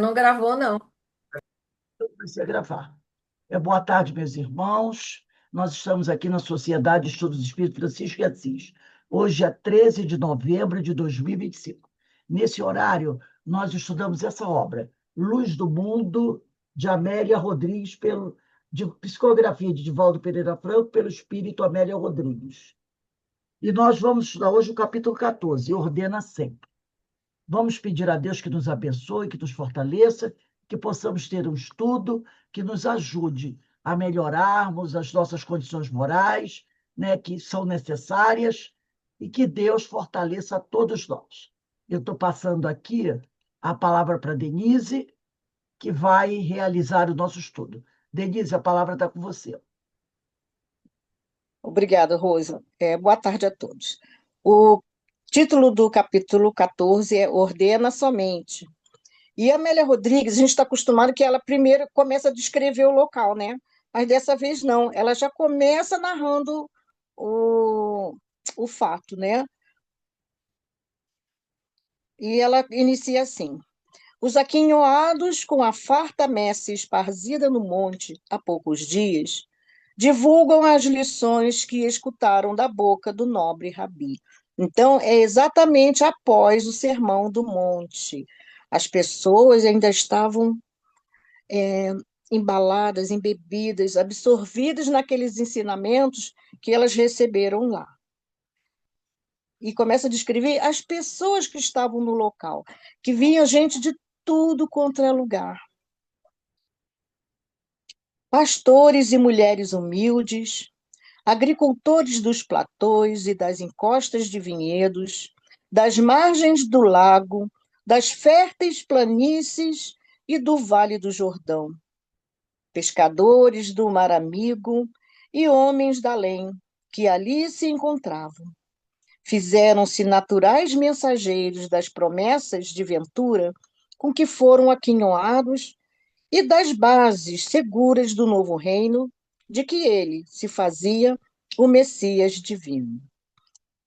não gravou, não. Eu comecei a gravar. Boa tarde, meus irmãos. Nós estamos aqui na Sociedade de Estudos Espírito Francisco de Assis. Hoje é 13 de novembro de 2025. Nesse horário, nós estudamos essa obra, Luz do Mundo, de Amélia Rodrigues, de psicografia de Divaldo Pereira Franco, pelo espírito Amélia Rodrigues. E nós vamos estudar hoje o capítulo 14, Ordena Sempre. Vamos pedir a Deus que nos abençoe, que nos fortaleça, que possamos ter um estudo que nos ajude a melhorarmos as nossas condições morais, né, que são necessárias, e que Deus fortaleça a todos nós. Eu estou passando aqui a palavra para Denise, que vai realizar o nosso estudo. Denise, a palavra está com você. Obrigada, Rosa. Boa tarde a todos. O título do capítulo 14 é Ordena Somente. E a Amélia Rodrigues, a gente está acostumado que ela primeiro começa a descrever o local, né? Mas dessa vez não, ela já começa narrando o, o fato, né? E ela inicia assim: os aquinhoados, com a farta messe esparzida no monte há poucos dias, divulgam as lições que escutaram da boca do nobre Rabi. Então, é exatamente após o Sermão do Monte. As pessoas ainda estavam embaladas, embebidas, absorvidas naqueles ensinamentos que elas receberam lá. E começa a descrever as pessoas que estavam no local, que vinha gente de tudo quanto é lugar. Pastores e mulheres humildes, agricultores dos platôs e das encostas de vinhedos, das margens do lago, das férteis planícies e do Vale do Jordão, pescadores do Mar Amigo e homens da além, que ali se encontravam. Fizeram-se naturais mensageiros das promessas de ventura com que foram aquinhoados e das bases seguras do novo reino, de que ele se fazia o Messias divino.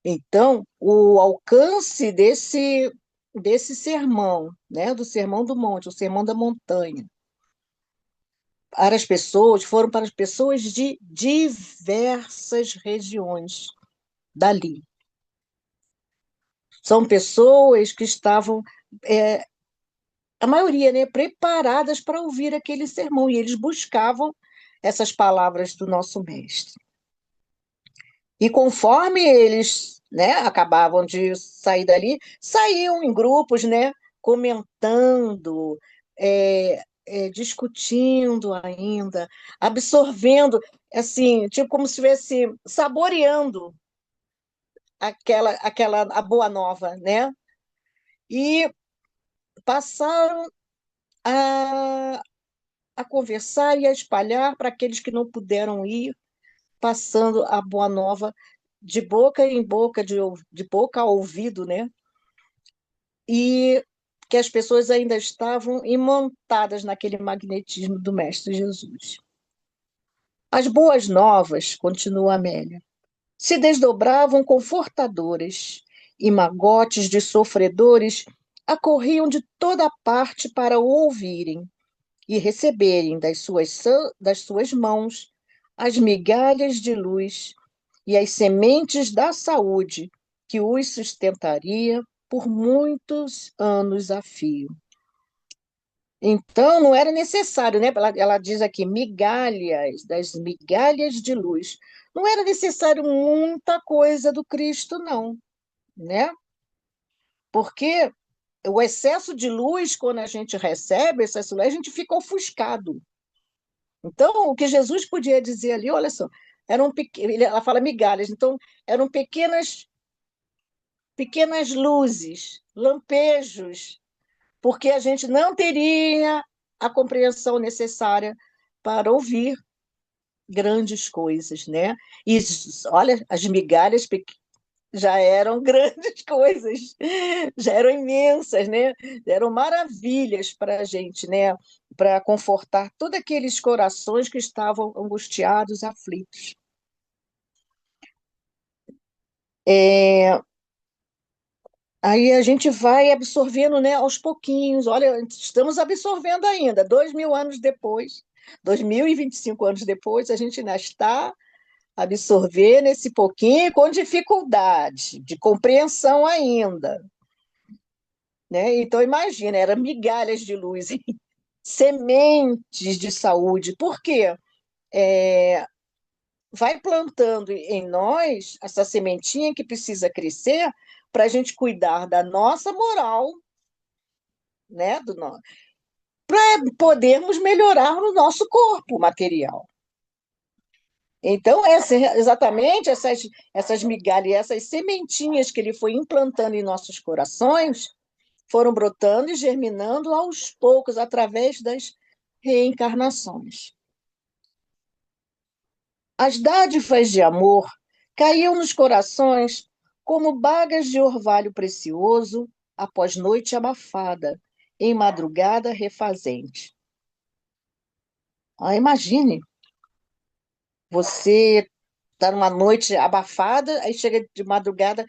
Então, o alcance desse sermão, né, do Sermão do Monte, o Sermão da Montanha, foram para as pessoas de diversas regiões dali. São pessoas que estavam, a maioria, né, preparadas para ouvir aquele sermão, e eles buscavam essas palavras do nosso mestre. E conforme eles, né, acabavam de sair dali, saíam em grupos, né, comentando, discutindo ainda, absorvendo, assim, tipo como se estivesse saboreando a boa nova, né? E passaram a, a conversar e a espalhar para aqueles que não puderam ir, passando a boa nova de boca em boca, de boca a ouvido, né? E que as pessoas ainda estavam imantadas naquele magnetismo do Mestre Jesus. As boas novas, continua Amélia, se desdobravam confortadoras, e magotes de sofredores acorriam de toda parte para o ouvirem e receberem das suas mãos as migalhas de luz e as sementes da saúde que os sustentaria por muitos anos a fio. Então, não era necessário, né? Ela diz aqui, migalhas, das migalhas de luz. Não era necessário muita coisa do Cristo, não, né? Porque o excesso de luz, quando a gente recebe excesso de luz, a gente fica ofuscado. Então, o que Jesus podia dizer ali, olha só, ela fala migalhas, então eram pequenas luzes, lampejos, porque a gente não teria a compreensão necessária para ouvir grandes coisas, né? E olha, as migalhas já eram grandes coisas, já eram imensas, né? Eram maravilhas para a gente, né? Para confortar todos aqueles corações que estavam angustiados, aflitos. Aí a gente vai absorvendo, né, aos pouquinhos. Olha, estamos absorvendo ainda, 2.000 anos depois, 2025 anos depois, a gente ainda está absorvendo esse pouquinho com dificuldade, de compreensão ainda, né? Então, imagina, eram migalhas de luz, sementes de saúde. Por quê? Vai plantando em nós essa sementinha que precisa crescer para a gente cuidar da nossa moral, né? Podermos melhorar no nosso corpo material. Então, exatamente essas migalhas, essas sementinhas que ele foi implantando em nossos corações, foram brotando e germinando aos poucos, através das reencarnações. As dádivas de amor caíam nos corações como bagas de orvalho precioso após noite abafada, em madrugada refazente. Imagine, você está numa noite abafada, aí chega de madrugada,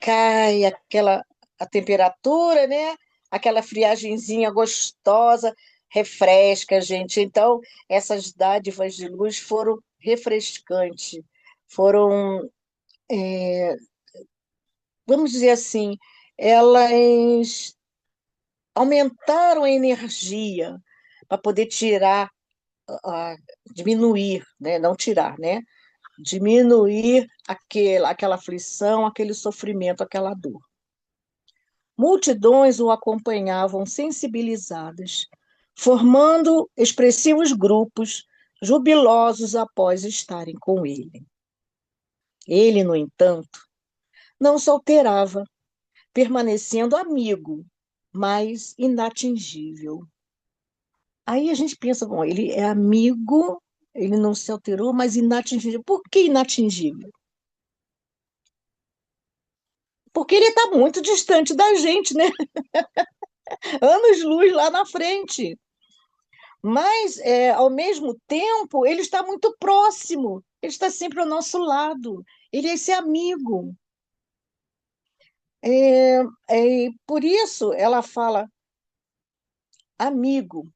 cai a temperatura, né? Aquela friagenzinha gostosa, refresca, gente. Então, essas dádivas de luz foram refrescantes, foram, vamos dizer assim, elas aumentaram a energia para poder tirar, diminuir, né? Não tirar, né? Diminuir aquela aflição, aquele sofrimento, aquela dor. Multidões o acompanhavam sensibilizadas, formando expressivos grupos, jubilosos após estarem com ele. Ele, no entanto, não se alterava, permanecendo amigo, mas inatingível. Aí a gente pensa, bom, ele é amigo, ele não se alterou, mas inatingível. Por que inatingível? Porque ele está muito distante da gente, né? Anos-luz lá na frente. Mas, ao mesmo tempo, ele está muito próximo, ele está sempre ao nosso lado, ele é esse amigo. Por isso ela fala amigo,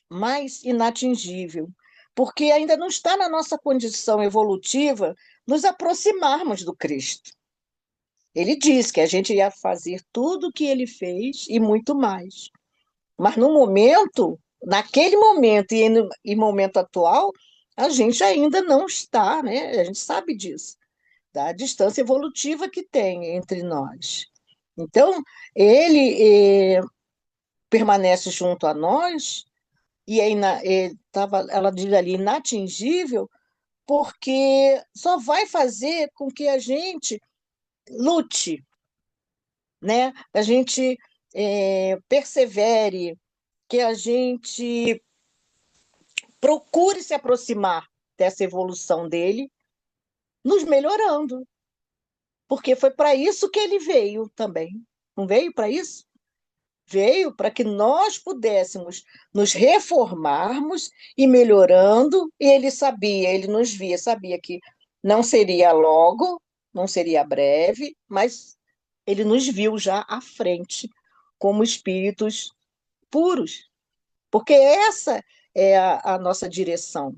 mas inatingível, porque ainda não está na nossa condição evolutiva nos aproximarmos do Cristo. Ele diz que a gente ia fazer tudo o que ele fez e muito mais. Mas no momento, naquele momento e momento atual, a gente ainda não está, né? A gente sabe disso, da distância evolutiva que tem entre nós. Então, ele permanece junto a nós e ela diz ali inatingível, porque só vai fazer com que a gente lute, né? A gente persevere, que a gente procure se aproximar dessa evolução dele, nos melhorando, porque foi para isso que ele veio também. Não veio para isso? Veio para que nós pudéssemos nos reformarmos e melhorando, e ele sabia, ele nos via, sabia que não seria logo, não seria breve, mas ele nos viu já à frente, como espíritos puros, porque essa é a nossa direção,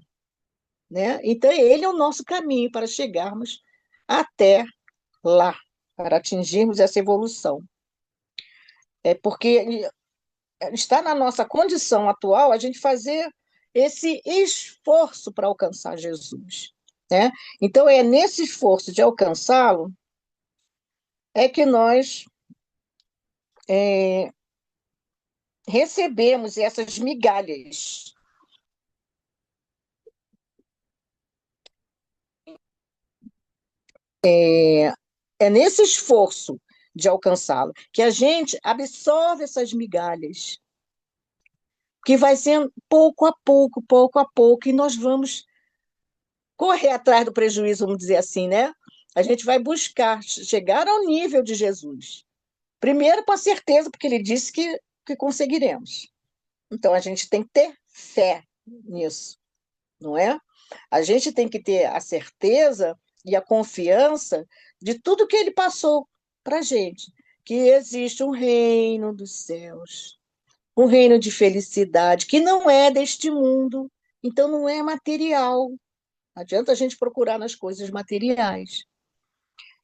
né? Então, ele é o nosso caminho para chegarmos até lá, para atingirmos essa evolução. É porque está na nossa condição atual a gente fazer esse esforço para alcançar Jesus, né? Então, é nesse esforço de alcançá-lo é que nós é, recebemos essas migalhas. É nesse esforço de alcançá-lo que a gente absorve essas migalhas, que vai sendo pouco a pouco, e nós vamos correr atrás do prejuízo, vamos dizer assim, né? A gente vai buscar chegar ao nível de Jesus. Primeiro, com a certeza, porque ele disse que conseguiremos. Então, a gente tem que ter fé nisso, não é? A gente tem que ter a certeza e a confiança de tudo que ele passou, para a gente que existe um reino dos céus, um reino de felicidade que não é deste mundo, então não é material. Não adianta a gente procurar nas coisas materiais.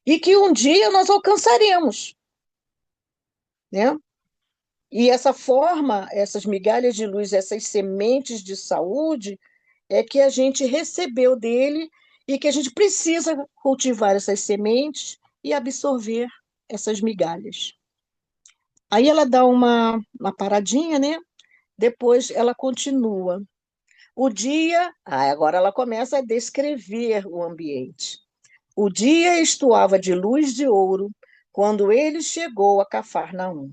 E que um dia nós alcançaremos, né? E essa forma, essas migalhas de luz, essas sementes de saúde, é que a gente recebeu dele e que a gente precisa cultivar essas sementes e absorver essas migalhas. Aí ela dá uma paradinha, né? Depois ela continua. O dia, agora ela começa a descrever o ambiente. O dia estoava de luz de ouro quando ele chegou a Cafarnaum.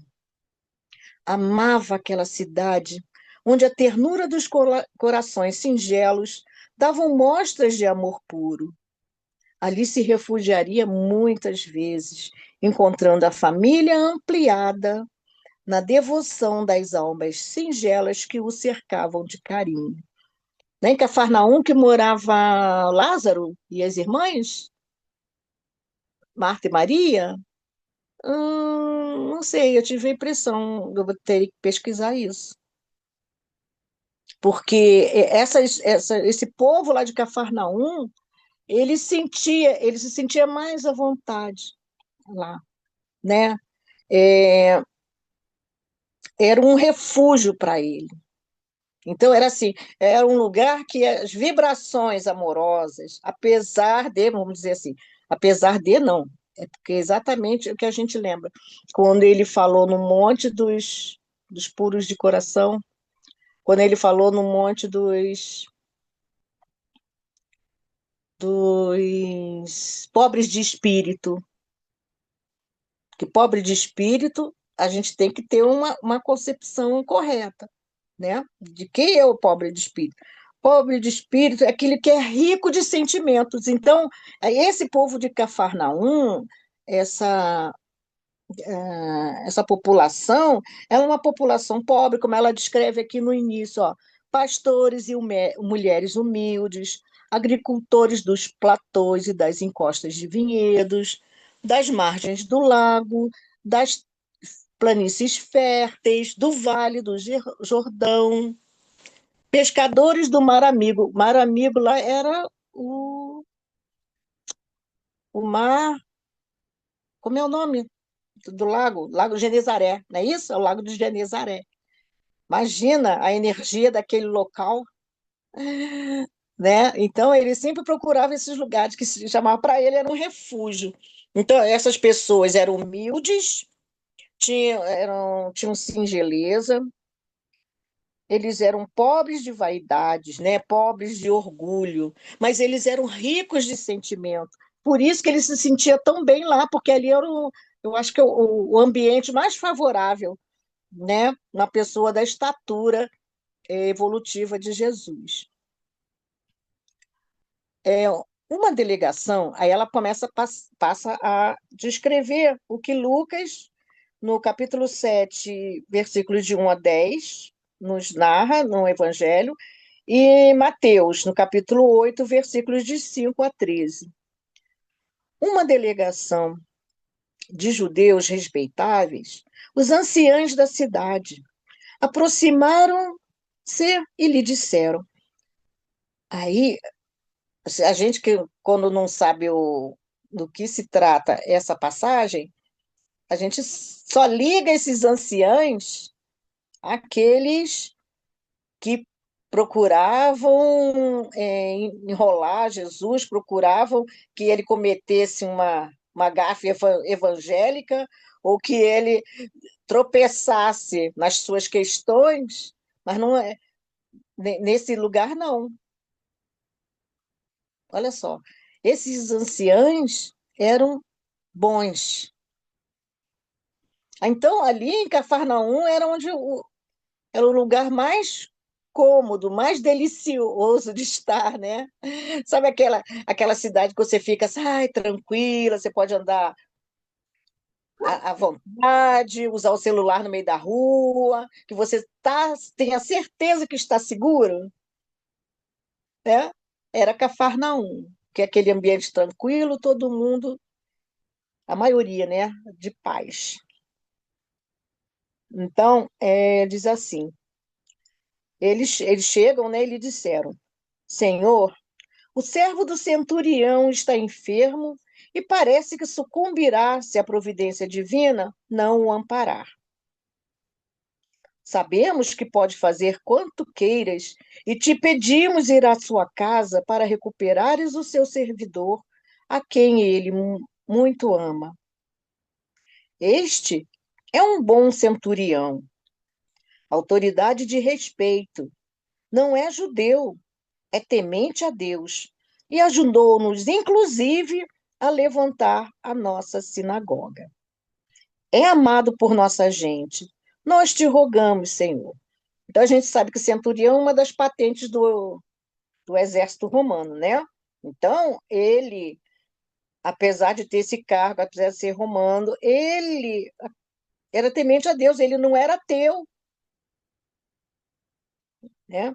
Amava aquela cidade, onde a ternura dos corações singelos davam mostras de amor puro. Ali se refugiaria muitas vezes, encontrando a família ampliada na devoção das almas singelas que o cercavam de carinho. Em Cafarnaum que morava Lázaro e as irmãs, Marta e Maria? Não sei, eu tive a impressão, eu vou ter que pesquisar isso. Porque esse povo lá de Cafarnaum, ele se sentia mais à vontade lá, né? É, era um refúgio para ele. Então era assim, era um lugar que as vibrações amorosas, apesar de, vamos dizer assim, apesar de não, é porque é exatamente o que a gente lembra, quando ele falou no monte dos puros de coração, quando ele falou no monte dos pobres de espírito, que pobre de espírito, a gente tem que ter uma concepção correta, né? De quem é o pobre de espírito? Pobre de espírito é aquele que é rico de sentimentos. Então, esse povo de Cafarnaum, essa, essa população, ela é uma população pobre, como ela descreve aqui no início, ó, pastores e mulheres humildes, agricultores dos platôs e das encostas de vinhedos, das margens do lago, das planícies férteis, do Vale do Jordão, pescadores do Mar Amigo. Mar Amigo lá era o mar, como é o nome do lago? Lago Genezaré, não é isso? É o Lago de Genezaré. Imagina a energia daquele local, né? Então ele sempre procurava esses lugares que se chamava para ele era um refúgio. Então essas pessoas eram humildes, tinham singeleza, eles eram pobres de vaidades, né? Pobres de orgulho, mas eles eram ricos de sentimento. Por isso que ele se sentia tão bem lá, porque ali era eu acho que o ambiente mais favorável, né? Na pessoa da estatura evolutiva de Jesus. É, uma delegação, aí ela passa a descrever o que Lucas, no capítulo 7, versículos de 1 a 10, nos narra no Evangelho, e Mateus, no capítulo 8, versículos de 5 a 13. Uma delegação de judeus respeitáveis, os anciãos da cidade, aproximaram-se e lhe disseram. Aí, a gente que, quando não sabe do que se trata essa passagem, a gente só liga esses anciãos àqueles que procuravam enrolar Jesus, procuravam que ele cometesse uma gafe evangélica ou que ele tropeçasse nas suas questões, mas não é nesse lugar não. Olha só, esses anciãos eram bons. Então, ali em Cafarnaum era o lugar mais cômodo, mais delicioso de estar, né? Sabe aquela cidade que você fica assim, ai, tranquila, você pode andar à vontade, usar o celular no meio da rua, que você tem a certeza que está seguro, né? Era Cafarnaum, que é aquele ambiente tranquilo, todo mundo. a maioria, né, de pais. Então, diz assim, eles chegam, né, e lhe disseram, Senhor, o servo do centurião está enfermo e parece que sucumbirá se a providência divina não o amparar. Sabemos que pode fazer quanto queiras e te pedimos ir à sua casa para recuperares o seu servidor, a quem ele muito ama. Este é um bom centurião, autoridade de respeito. Não é judeu, é temente a Deus e ajudou-nos, inclusive, a levantar a nossa sinagoga. É amado por nossa gente. Nós te rogamos, Senhor. Então, a gente sabe que centurião é uma das patentes do exército romano, né? Então, ele, apesar de ter esse cargo, apesar de ser romano, ele era temente a Deus, ele não era ateu, né?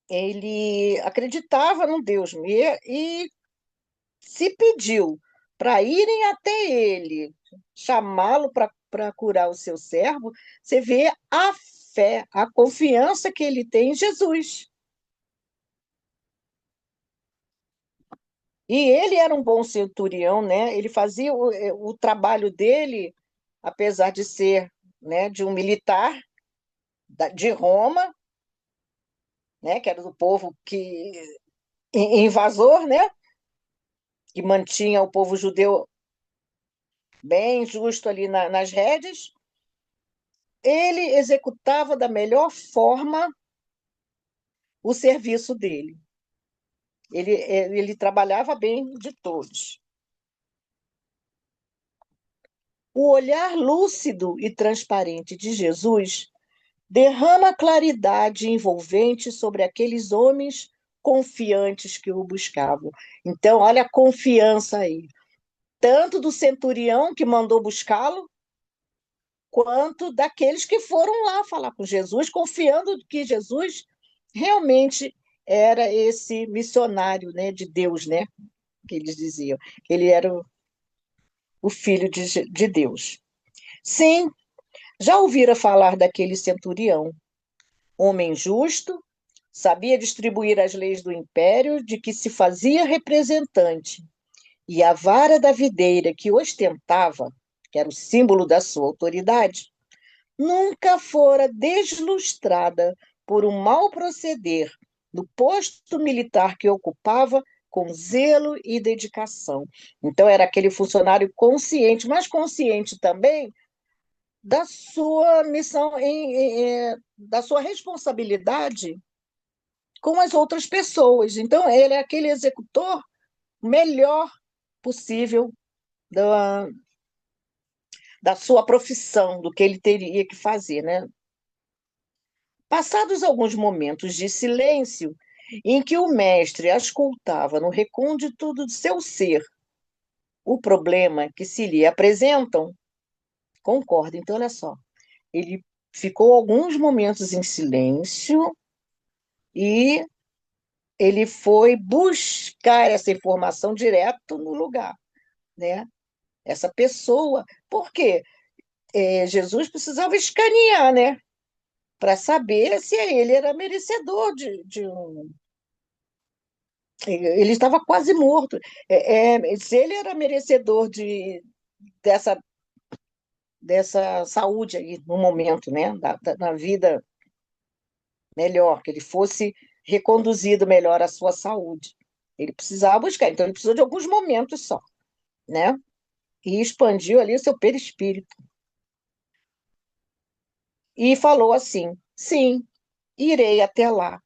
Ele acreditava no Deus e se pediu para irem até ele, chamá-lo para curar o seu servo, você vê a fé, a confiança que ele tem em Jesus. E ele era um bom centurião, né? Ele fazia o trabalho dele, apesar de ser, né, de um militar de Roma, né, que era do povo que invasor, né, que mantinha o povo judeu bem justo ali nas rédeas. Ele executava da melhor forma o serviço dele. Ele trabalhava bem de todos. O olhar lúcido e transparente de Jesus derrama claridade envolvente sobre aqueles homens confiantes que o buscavam. Então, olha a confiança aí, tanto do centurião que mandou buscá-lo, quanto daqueles que foram lá falar com Jesus, confiando que Jesus realmente era esse missionário, né, de Deus, né, que eles diziam. Ele era o filho de Deus. Sim, já ouvira falar daquele centurião, homem justo, sabia distribuir as leis do império de que se fazia representante, e a vara da videira que ostentava, que era o símbolo da sua autoridade, nunca fora deslustrada por um mau proceder do posto militar que ocupava com zelo e dedicação. Então, era aquele funcionário consciente, mas consciente também da sua missão, da sua responsabilidade com as outras pessoas. Então, ele é aquele executor melhor possível da, da sua profissão, do que ele teria que fazer, né? Passados alguns momentos de silêncio, em que o mestre auscultava no recôndito do seu ser o problema que se lhe apresentam, concorda. Então, olha só, ele ficou alguns momentos em silêncio e ele foi buscar essa informação direto no lugar, né? Essa pessoa. Por quê? Jesus precisava escanear, né? Para saber se ele era merecedor de um. Ele estava quase morto. Se ele era merecedor dessa, dessa saúde aí no momento, né? Da vida melhor, que ele fosse reconduzido melhor à sua saúde. Ele precisava buscar, então ele precisou de alguns momentos só, né? E expandiu ali o seu perispírito. E falou assim: sim, irei até lá.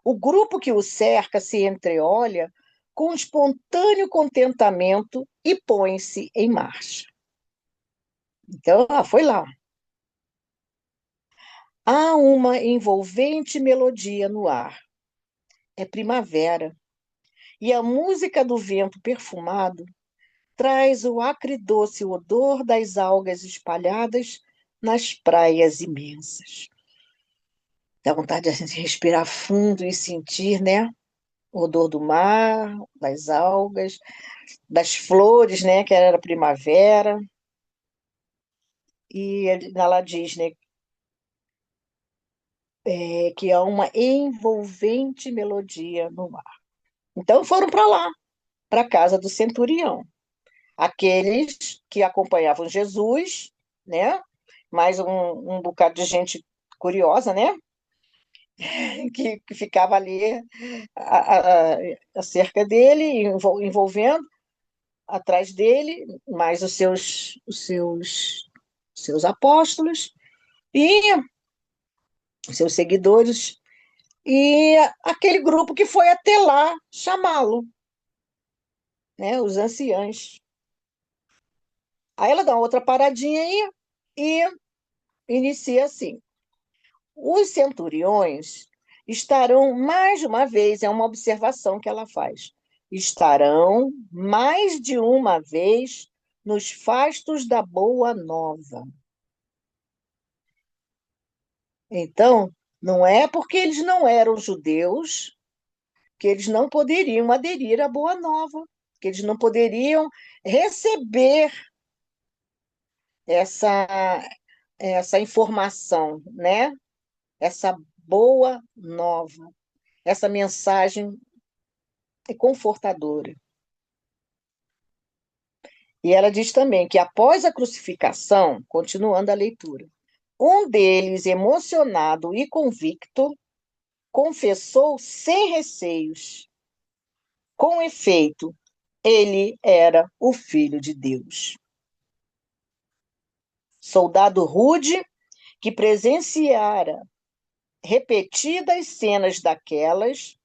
O grupo que o cerca se entreolha com espontâneo contentamento e põe-se em marcha. Então, foi lá. Há uma envolvente melodia no ar. É primavera, e a música do vento perfumado traz o acridoce odor das algas espalhadas nas praias imensas. Dá vontade de a gente respirar fundo e sentir, né? o odor do mar, das algas, das flores, né, que era a primavera. E ela diz, né, que há uma envolvente melodia no mar. Então foram para lá, para a casa do centurião. Aqueles que acompanhavam Jesus, né? Mais um bocado de gente curiosa, né? Que ficava ali acerca dele, envolvendo atrás dele, mais os seus apóstolos e os seus seguidores, e aquele grupo que foi até lá chamá-lo, né? Os anciãos. Aí ela dá outra paradinha aí e inicia assim. Os centuriões estarão, mais de uma vez, é uma observação que ela faz, estarão mais de uma vez nos fastos da Boa Nova. Então, não é porque eles não eram judeus que eles não poderiam aderir à Boa Nova, que eles não poderiam receber essa, essa informação, né? Essa boa nova, essa mensagem confortadora. E ela diz também que após a crucificação, continuando a leitura, um deles, emocionado e convicto, confessou sem receios. Com efeito, ele era o Filho de Deus. Soldado rude, que presenciara repetidas cenas daquelas,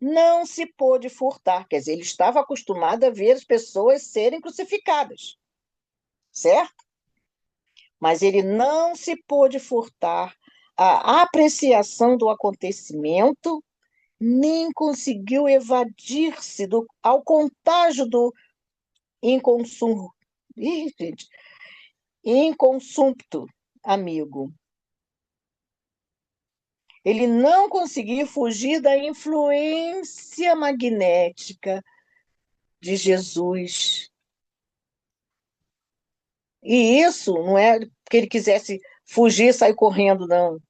não se pôde furtar. Quer dizer, ele estava acostumado a ver as pessoas serem crucificadas, certo? Mas ele não se pôde furtar à apreciação do acontecimento, nem conseguiu evadir-se ao contágio do inconsum, ih, gente, inconsumpto amigo. Ele não conseguiu fugir da influência magnética de Jesus. E isso não é que ele quisesse fugir, sair correndo, não.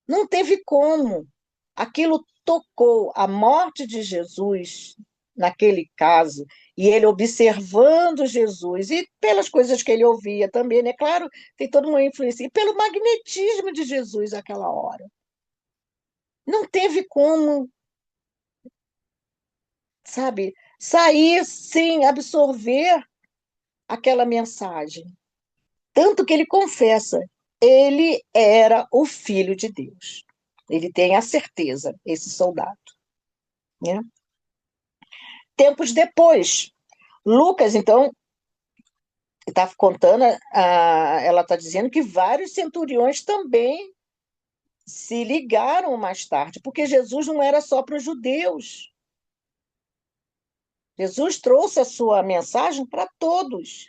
Não teve como. Aquilo tocou a morte de Jesus, naquele caso, e ele observando Jesus, e pelas coisas que ele ouvia também, né? Claro, tem toda uma influência, e pelo magnetismo de Jesus naquela hora. Não teve como, sabe, sair sem absorver aquela mensagem. Tanto que ele confessa, ele era o Filho de Deus. Ele tem a certeza, esse soldado, né? Tempos depois, Lucas, então, está contando, ela está dizendo que vários centuriões também se ligaram mais tarde, porque Jesus não era só para os judeus. Jesus trouxe a sua mensagem para todos.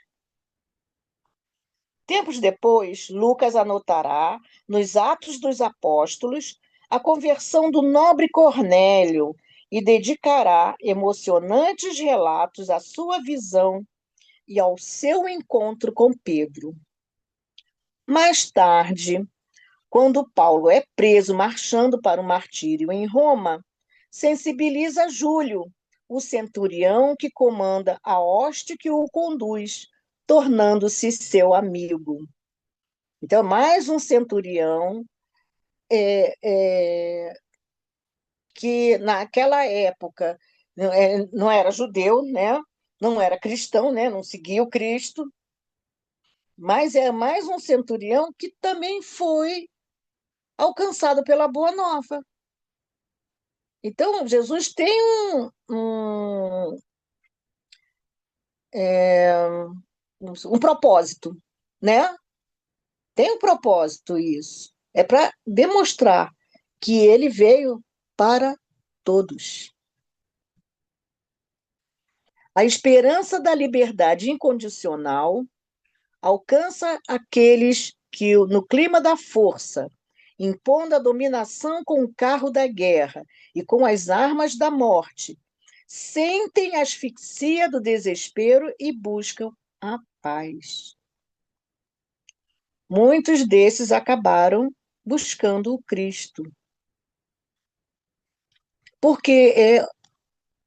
Tempos depois, Lucas anotará, nos Atos dos Apóstolos, a conversão do nobre Cornélio e dedicará emocionantes relatos à sua visão e ao seu encontro com Pedro. Mais tarde, quando Paulo é preso marchando para o martírio em Roma, sensibiliza Júlio, o centurião que comanda a hoste que o conduz, tornando-se seu amigo. Então, mais um centurião é, é, que naquela época não era judeu, né? Não era cristão, né? Não seguia o Cristo, mas é mais um centurião que também foi alcançado pela Boa Nova. Então, Jesus tem um propósito, né? Tem um propósito isso. É para demonstrar que ele veio para todos. A esperança da liberdade incondicional alcança aqueles que, no clima da força, impondo a dominação com o carro da guerra e com as armas da morte, sentem a asfixia do desespero e buscam a paz. Muitos desses acabaram buscando o Cristo, porque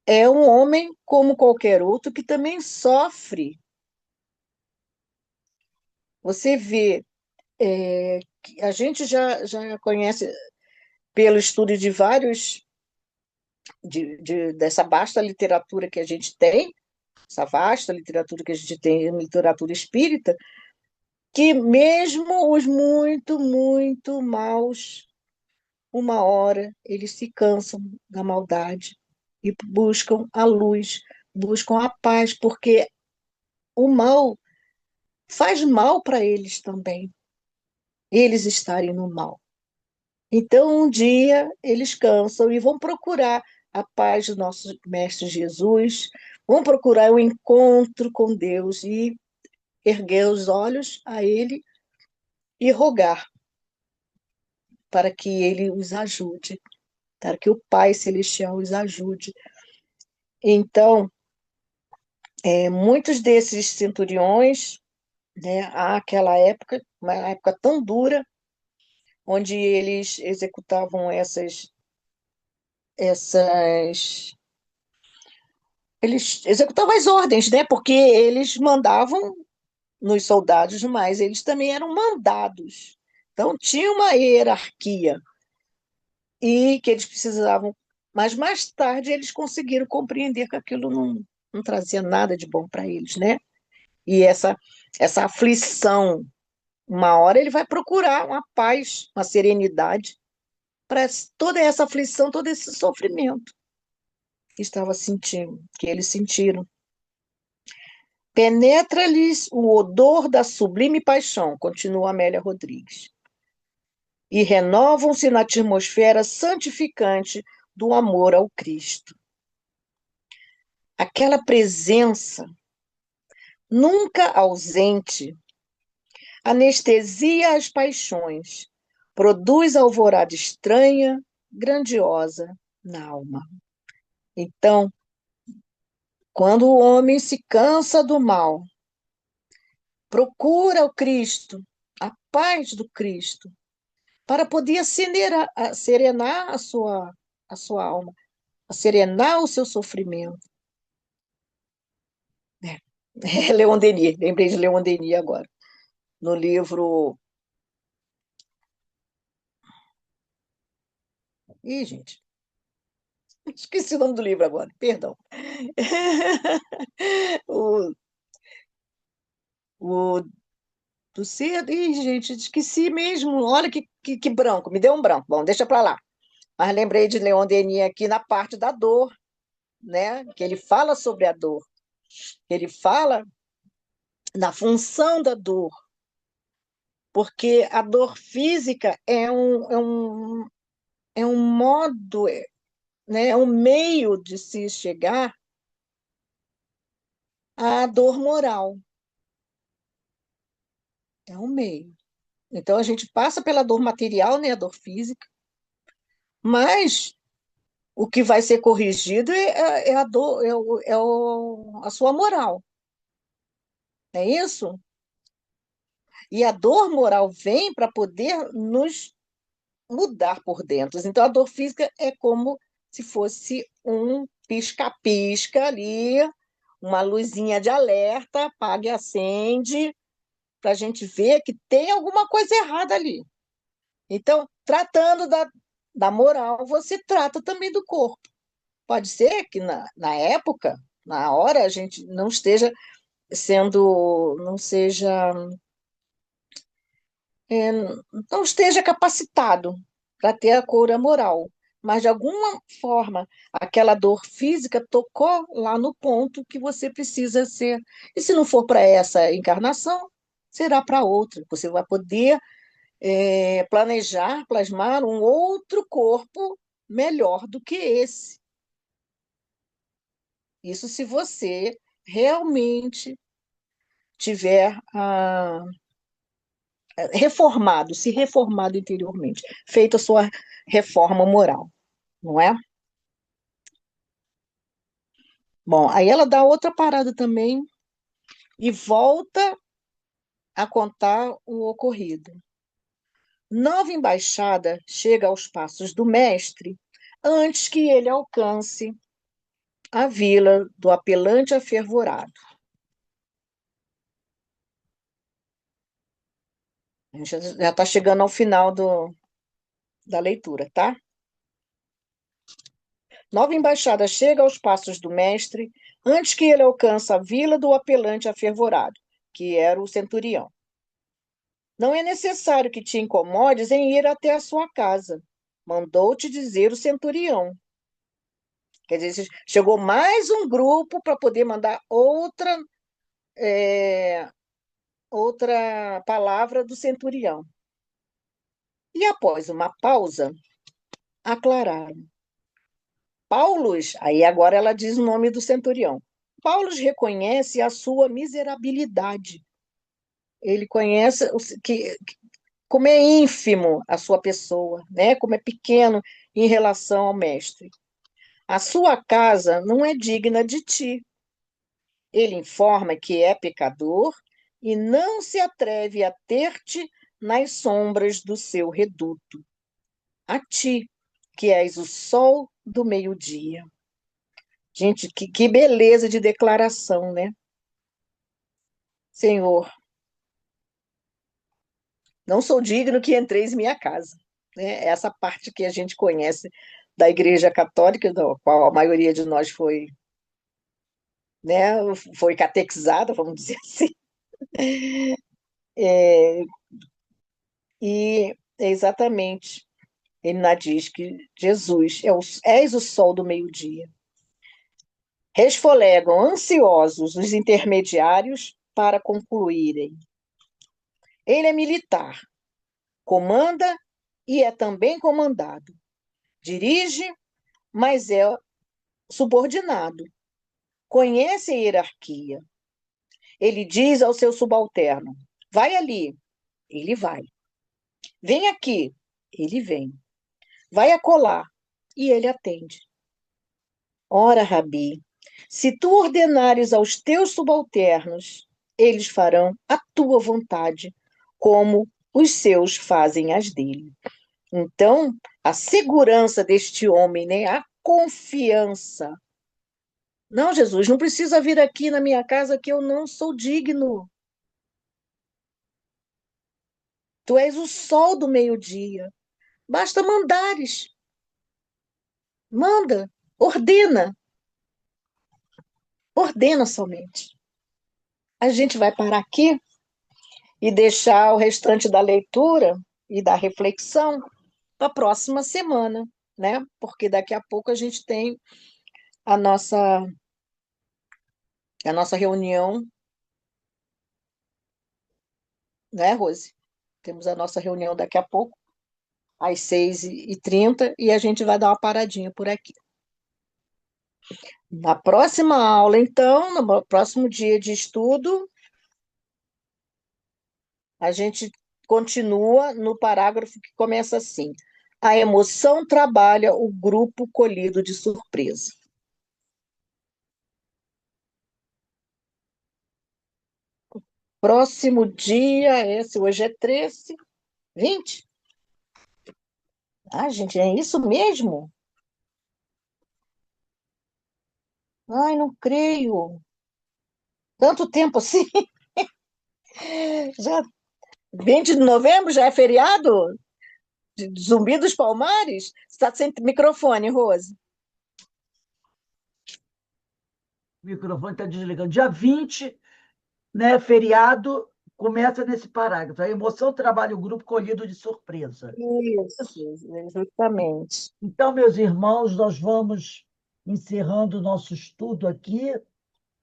é um homem como qualquer outro que também sofre. Você vê, que a gente já conhece pelo estudo de vários, dessa vasta literatura que a gente tem, essa vasta literatura que a gente tem, literatura espírita, que mesmo os muito, muito maus, uma hora eles se cansam da maldade e buscam a luz, buscam a paz, porque o mal faz mal para eles também, eles estarem no mal. Então, um dia, eles cansam e vão procurar a paz do nosso Mestre Jesus, vão procurar o encontro com Deus e erguer os olhos a Ele e rogar para que Ele os ajude, para que o Pai Celestial os ajude. Então, muitos desses centuriões, né, àquela época, uma época tão dura, onde eles executavam essas eles executavam as ordens, né? Porque eles mandavam nos soldados, mas eles também eram mandados. Então tinha uma hierarquia e que eles precisavam. Mas mais tarde eles conseguiram compreender que aquilo não trazia nada de bom para eles, né? E essa aflição, uma hora ele vai procurar uma paz, uma serenidade para toda essa aflição, todo esse sofrimento que estava sentindo, que eles sentiram. Penetra-lhes o odor da sublime paixão, continua Amélia Rodrigues, e renovam-se na atmosfera santificante do amor ao Cristo. Aquela presença nunca ausente anestesia as paixões, produz alvorada estranha, grandiosa na alma. Então, quando o homem se cansa do mal, procura o Cristo, a paz do Cristo, para poder serenar a sua alma, a serenar o seu sofrimento. É, é Leon Denis, lembrei de Leon Denis agora, no livro. Ih, gente, esqueci o nome do livro agora, perdão. O, o do cedo. Ih, gente, esqueci mesmo. Olha que branco, me deu um branco. Bom, deixa para lá. Mas lembrei de Leon Denis aqui na parte da dor, né? Que ele fala sobre a dor. Ele fala na função da dor, porque a dor física é um modo, né? É um meio de se chegar à dor moral. É um meio. Então a gente passa pela dor material, né? A dor física, mas o que vai ser corrigido é a dor, a sua moral, é isso? E a dor moral vem para poder nos mudar por dentro. Então, a dor física é como se fosse um pisca-pisca ali, uma luzinha de alerta, apaga e acende, para a gente ver que tem alguma coisa errada ali. Então, tratando da moral, você trata também do corpo. Pode ser que na época, na hora, a gente não esteja não seja, não esteja capacitado para ter a cura moral, mas de alguma forma aquela dor física tocou lá no ponto que você precisa ser. E se não for para essa encarnação, será para outra. Você vai poder planejar, plasmar um outro corpo melhor do que esse. Isso se você realmente tiver reformado, se reformado interiormente, feito a sua reforma moral, não é? Bom, aí ela dá outra parada também e volta a contar o ocorrido. Nova embaixada chega aos passos do mestre antes que ele alcance a vila do apelante afervorado. A gente já está chegando ao final da leitura, tá? Nova embaixada chega aos passos do mestre antes que ele alcance a vila do apelante afervorado, que era o centurião. Não é necessário que te incomodes em ir até a sua casa, mandou-te dizer o centurião. Quer dizer, chegou mais um grupo para poder mandar outra palavra do centurião. E após uma pausa, aclararam. Paulos, aí agora ela diz o nome do centurião. Paulos reconhece a sua miserabilidade. Ele conhece como é ínfimo a sua pessoa, né? Como é pequeno em relação ao mestre. A sua casa não é digna de ti. Ele informa que é pecador e não se atreve a ter-te nas sombras do seu reduto. A ti, que és o sol do meio-dia. Gente, que beleza de declaração, né? Senhor, não sou digno que entreis em minha casa. Né? Essa parte que a gente conhece da Igreja Católica, da qual a maioria de nós foi, né, foi catequizada, vamos dizer assim. É, e é exatamente, ele lá diz que Jesus, és o sol do meio-dia. Resfolegam ansiosos os intermediários para concluírem. Ele é militar, comanda e é também comandado. Dirige, mas é subordinado. Conhece a hierarquia. Ele diz ao seu subalterno: vai ali, ele vai. Vem aqui, ele vem. Vai acolá, e ele atende. Ora, Rabi, se tu ordenares aos teus subalternos, eles farão a tua vontade, como os seus fazem as dele. Então, a segurança deste homem, né? A confiança. Não, Jesus, não precisa vir aqui na minha casa que eu não sou digno. Tu és o sol do meio-dia. Basta mandares. Manda, ordena, ordena somente. A gente vai parar aqui e deixar o restante da leitura e da reflexão para a próxima semana, né? Porque daqui a pouco a gente tem a nossa, a nossa reunião, né, Rose? Temos a nossa reunião daqui a pouco, às 6h30, e a gente vai dar uma paradinha por aqui. Na próxima aula, então, no próximo dia de estudo, a gente continua no parágrafo que começa assim: a emoção trabalha o grupo colhido de surpresa. Próximo dia, hoje é 13, 20? Ah, gente, é isso mesmo? Ai, não creio. Tanto tempo assim? Já 20 de novembro já é feriado? De Zumbi dos Palmares? Está sem microfone, Rose. O microfone está desligando. Dia 20, né, feriado, começa nesse parágrafo. A emoção trabalha o grupo colhido de surpresa. Isso, justamente. Então, meus irmãos, nós vamos encerrando o nosso estudo aqui,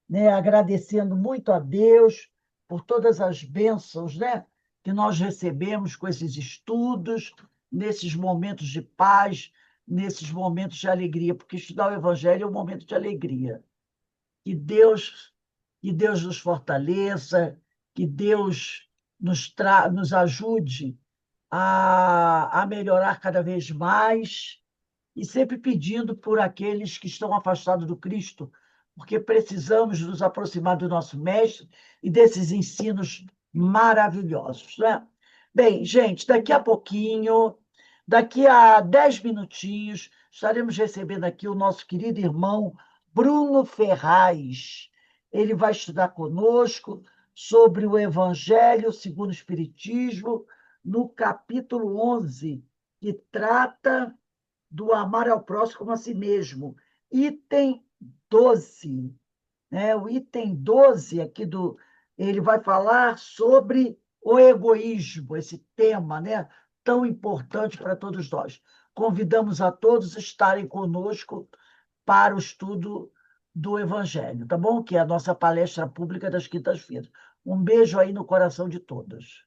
né, agradecendo muito a Deus por todas as bênçãos, né, que nós recebemos com esses estudos, nesses momentos de paz, nesses momentos de alegria, porque estudar o Evangelho é um momento de alegria. Que Deus, que Deus nos fortaleça, que Deus nos ajude a melhorar cada vez mais e sempre pedindo por aqueles que estão afastados do Cristo, porque precisamos nos aproximar do nosso Mestre e desses ensinos maravilhosos, né? Bem, gente, daqui a pouquinho, daqui a 10 minutinhos, estaremos recebendo aqui o nosso querido irmão Bruno Ferraz. Ele vai estudar conosco sobre o Evangelho segundo o Espiritismo, no capítulo 11, que trata do amar ao próximo como a si mesmo. Item 12, né? O item 12 aqui ele vai falar sobre o egoísmo, esse tema, né? Tão importante para todos nós. Convidamos a todos a estarem conosco para o estudo do Evangelho, tá bom? Que é a nossa palestra pública das quintas-feiras. Um beijo aí no coração de todos.